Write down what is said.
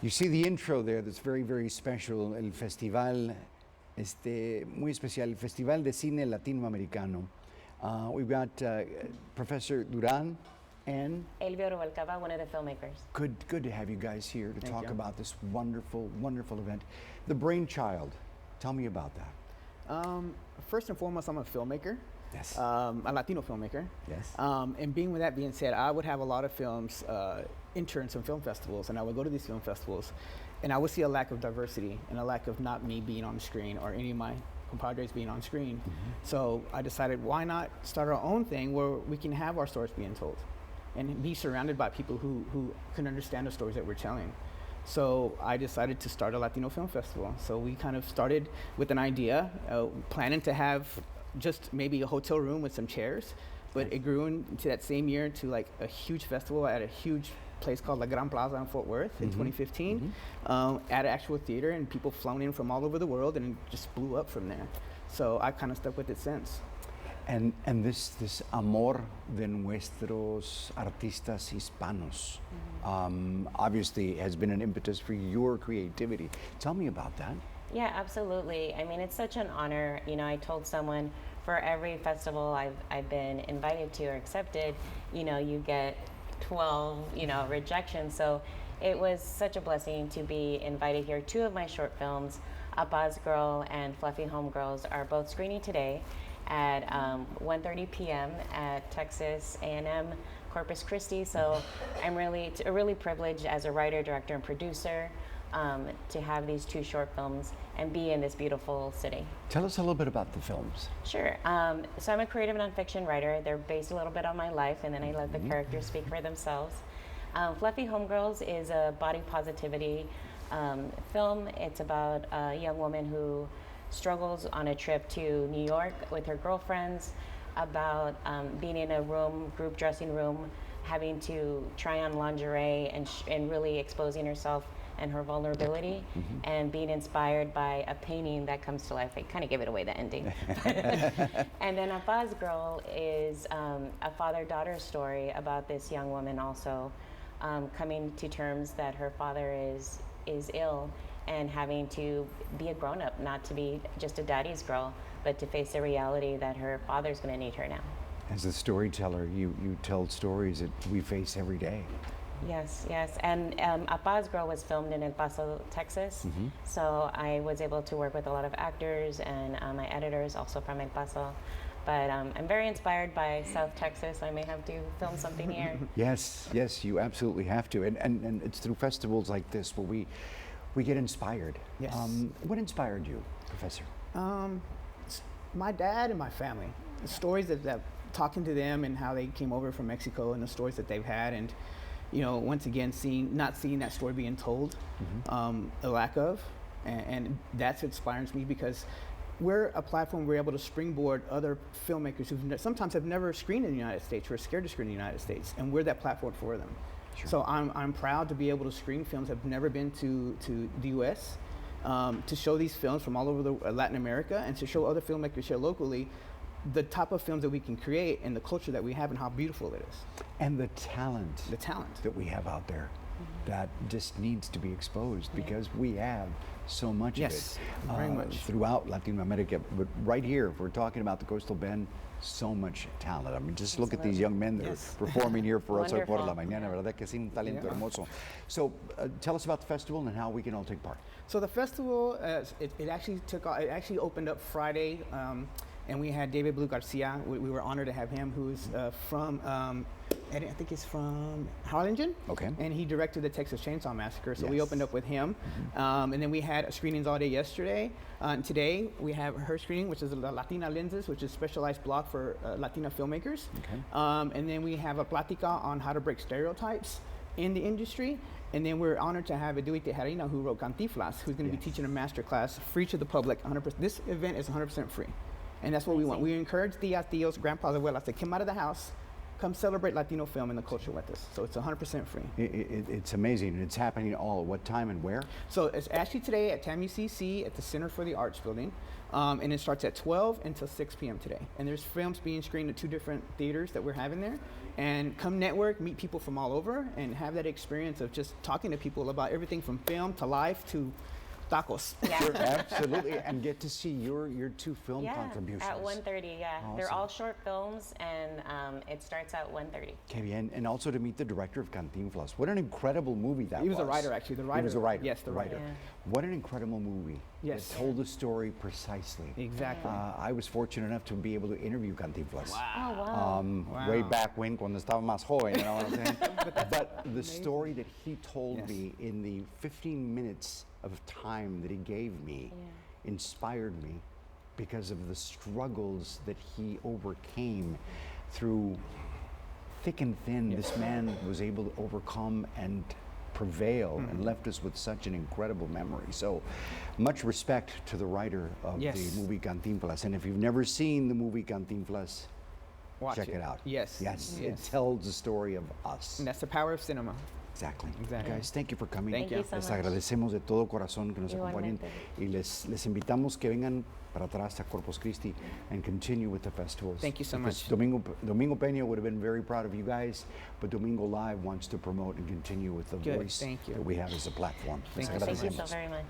You see the intro there that's very, very special. El festival, muy especial, el Festival de Cine Latino Americano. We've got Professor Duran and Elvia Rubalcalva, one of the filmmakers. Good to have you guys here to Thank talk you. about this wonderful, wonderful event. The brainchild, tell me about that. First and foremost, I'm a filmmaker. Yes. A Latino filmmaker. Yes. And with that being said, I would have a lot of films intern some film festivals, and I would go to these film festivals, and I would see a lack of diversity and a lack of not me being on screen or any of my compadres being on screen. Mm-hmm. So I decided, why not start our own thing where we can have our stories being told and be surrounded by people who can understand the stories that we're telling. So I decided to start a Latino film festival. So we kind of started with an idea, planning to have just maybe a hotel room with some chairs, but it grew into that same year to like a huge festival at a huge place called La Gran Plaza in Fort Worth in 2015, at an actual theater, and people flown in from all over the world, and it just blew up from there. So I kind of stuck with it since. And this amor de nuestros artistas hispanos obviously has been an impetus for your creativity. Tell me about that. Yeah, absolutely. I mean, it's such an honor. You know, I told someone for every festival I've been invited to or accepted, you know, you get 12, you know, rejections. So it was such a blessing to be invited here. Two of my short films, Apa's Girl and Fluffy Homegirls, are both screening today at 1:30 p.m. at Texas A&M Corpus Christi. So it's a really privileged as a writer, director, and producer to have these two short films and be in this beautiful city. Tell us a little bit about the films. Sure. So I'm a creative nonfiction writer. They're based a little bit on my life, and then I let the characters speak for themselves. Fluffy Homegirls is a body positivity film. It's about a young woman who struggles on a trip to New York with her girlfriends, about being in a group dressing room, having to try on lingerie and really exposing herself and her vulnerability, and being inspired by a painting that comes to life. I kind of give it away, the ending. And then Apa's Girl is a father-daughter story about this young woman also coming to terms that her father is ill and having to be a grown-up, not to be just a daddy's girl, but to face the reality that her father's gonna need her now. As a storyteller, you tell stories that we face every day. Yes, yes. And Apa's Girl was filmed in El Paso, Texas. So I was able to work with a lot of actors and my editors also from El Paso. But I'm very inspired by South Texas. I may have to film something here. Yes, you absolutely have to. And it's through festivals like this where we get inspired. Yes. What inspired you, Professor? My dad and my family. The stories that talking to them and how they came over from Mexico and the stories that they've had, and you know, once again, not seeing that story being told, a lack of, and that's what inspires me, because we're a platform we're able to springboard other filmmakers who sometimes have never screened in the United States, who are scared to screen in the United States, and we're that platform for them. Sure. So I'm proud to be able to screen films that have never been to the U.S., to show these films from all over Latin America, and to show other filmmakers here locally the type of films that we can create and the culture that we have and how beautiful it is. And the talent that we have out there that just needs to be exposed, because we have so much of it very much throughout Latin America. But right here, if we're talking about the Coastal Bend, so much talent. I mean, just look at these young men that are performing here for us hoy por la mañana, ¿verdad? Que es un talento hermoso. So tell us about the festival and how we can all take part. So the festival, it actually opened up Friday, and we had David Blue Garcia. We were honored to have him, who's from, I think he's from Harlingen. Okay. And he directed the Texas Chainsaw Massacre, so we opened up with him. And then we had screenings all day yesterday. And today we have her screening, which is the Latina Lenses, which is a specialized blog for Latina filmmakers. Okay. And then we have a plática on how to break stereotypes in the industry. And then we're honored to have Edui Tejarina, who wrote Cantiflas, who's going to be teaching a master class free to the public, 100%. This event is 100% free. And that's what we want. We encourage tias, tios, grandpas, abuelas to come out of the house come celebrate Latino film and the culture with us. So it's 100% free. It's amazing. It's happening all at what time and where? So it's actually today at TAMUCC at the Center for the Arts building. And it starts at 12 until 6 p.m. today. And there's films being screened at 2 different theaters that we're having there. And come network, meet people from all over, and have that experience of just talking to people about everything from film to life to tacos. Yeah. Sure, absolutely, and get to see your 2 film Yeah, contributions. at 1:30, yeah. Awesome. They're all short films, and it starts at 1:30. Okay, and also to meet the director of Cantinflas. What an incredible movie that was. He was a writer, actually. The writer. He was a writer. Yes, the writer. Yeah. What an incredible movie. Yes. It told the story precisely. Exactly. I was fortunate enough to be able to interview Cantinflas. Oh, wow. Wow. Way back when, cuando estaba más joven, you know what I'm saying? But the story that he told Yes. me in the 15 minutes of time that he gave me inspired me because of the struggles that he overcame through thick and thin. This man was able to overcome and prevail and left us with such an incredible memory. So much respect to the writer of the movie Cantinflas. And if you've never seen the movie Cantinflas, check it out. Yes. Yes. It tells the story of us. And that's the power of cinema. Exactly. Exactly. Guys, thank you for coming. Thank you so Les much. agradecemos de todo corazón que nos acompañen Igualmente. y les invitamos que vengan para atrás a Corpus Christi and continue with the festivals. Thank you so Because much. Domingo Peña would have been very proud of you guys, but Domingo Live wants to promote and continue with the Good. voice Thank you. that we have as a platform. Les Thank you so Thank you agradecemos. so very much.